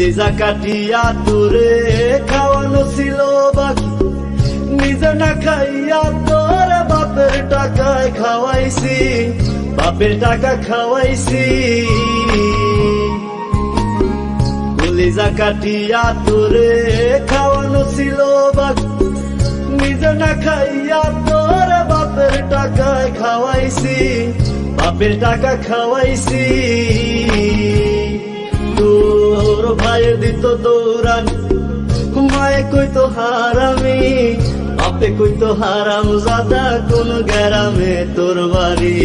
কলিজা কাটিয়া তোরে খাওয়ানো ছিল বাকি, নিজে না খাইয়া তোর বাপের টাকায় খাওয়াইছি, বাপের টাকা খাওয়াইছি। কলিজা কাটিয়া তোরে খাওয়ানো ছিল বাকি, নিজে না খাইয়া তোর বাপের টাকায় খাওয়াইছি, বাপের টাকা খাওয়াইছি। তোর ভাইয়ের দিত দৌড়ানি, মায়ে কইতো হারামি, বাপে কইতো হারাম জাদা, কোন গ্রামে তোর বাড়ি।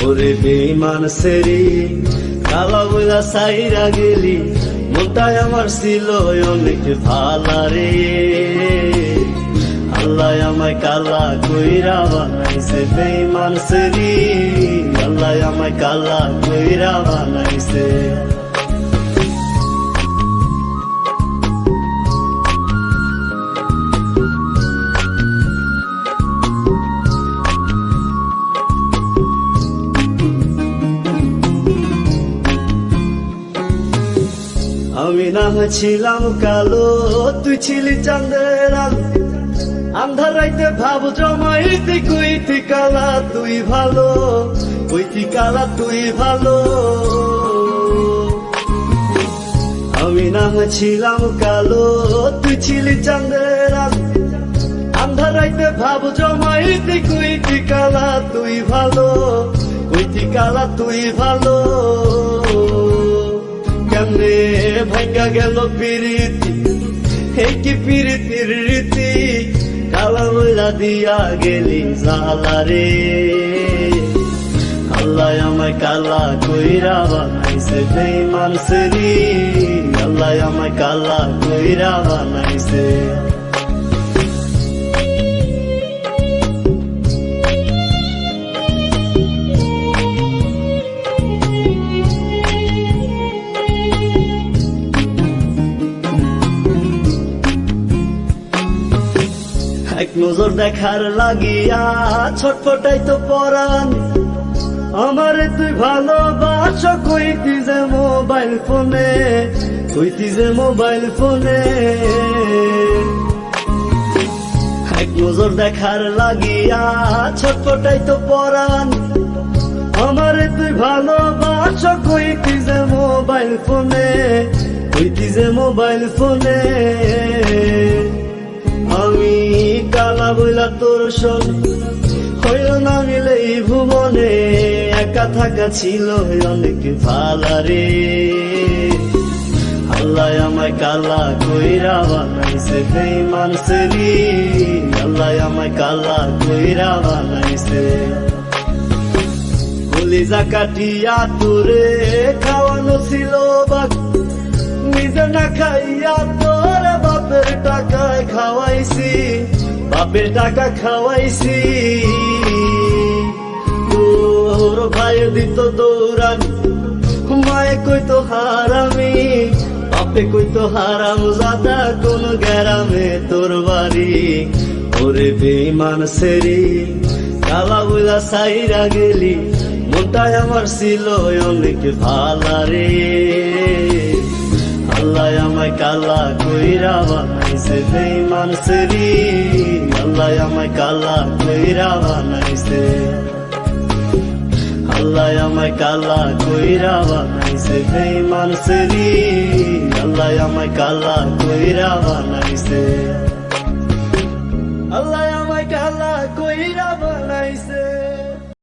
ওরে বেঈমান সেরি কালা বইলা সাইরা গেলি, মনটাই আমার ছিল অনেক ভালা রে। আল্লাহ আমায় কালা কইরা বানাইছে বেঈমান সেরি, আল্লাহ আমায় কালা কইরা বানাইছে। আমি না হয়েছিলাম কালো, তুই ছিলি চাঁদের আলো, আন্ধার রাইতে ভাব জমাইতি, কইতি কালা তুই ভালো, কইতি কালা তুই ভালো। আমি না হয়েছিলাম কালো, তুই ছিলি চাঁদের আলো, আন্ধার রাইতে ভাব জমাইতি, কইতি কালা তুই ভালো, কইতি কালা তুই ভালো। কেমনে ভাঙ্গা গেল পিরিতি, এই কি পিরিতির রীতি, কালা বইলা দিয়া গেলি জালা রে। আল্লাহ আমায় কালা কইরা বানাইছে বেঈমান সেরি, আল্লাহ আমায় কালা কইরা বানাইছে। এক নজর দেখার লাগিয়া ছটফটাইতো পরাণ, আমারে তুই ভালোবাস, কইতি যে মোবাইল ফোনে, কইতি যে মোবাইল ফোনে। এক নজর দেখার লাগিয়া ছটফটাইতো পরাণ, আমারে তুই ভালোবাস, কইতি যে মোবাইল ফোনে, কইতি যে মোবাইল ফোনে। আমি কালা বইলা তোর শোনে, হইল না মিলে এই ভুবনে, একা থাকা ছিল অনেক ভালা রে। আল্লাহ আমায় কালা কইরা বানাইছে বেঈমান সেরি, আল্লাহ আমায় কালা কইরা বানাইছে। কলিজা কাটিয়া তোরে খাওয়ানো ছিল বাকি, নিজে না খাইয়া তোর বাপের টাকায় খাওয়াইছি, বাপের টাকা খাওয়াইছি। তোর ভাইয়ের দিত দৌড়ানি, মায়ে কইতো হারামি, বাপে কইতো হারাম জাদা, কোন গ্রামে তোর বাড়ি। ওরে বেঈমান সেরি কালা বইলা সাইরা গেলি, মনটাই আমার ছিল অনেক ভালা রে। আল্লাহ আমায় কালা কইরা বানাইছে বেঈমান সেরি, আল্লাহ আমায় কালা কইরা বানাইছে। আল্লাহ আমায় কালা কইরা বানাইছে বেঈমান সেরি, আল্লাহ আমায় কালা কইরা বানাইছে। আল্লাহ আমায় কালা কইরা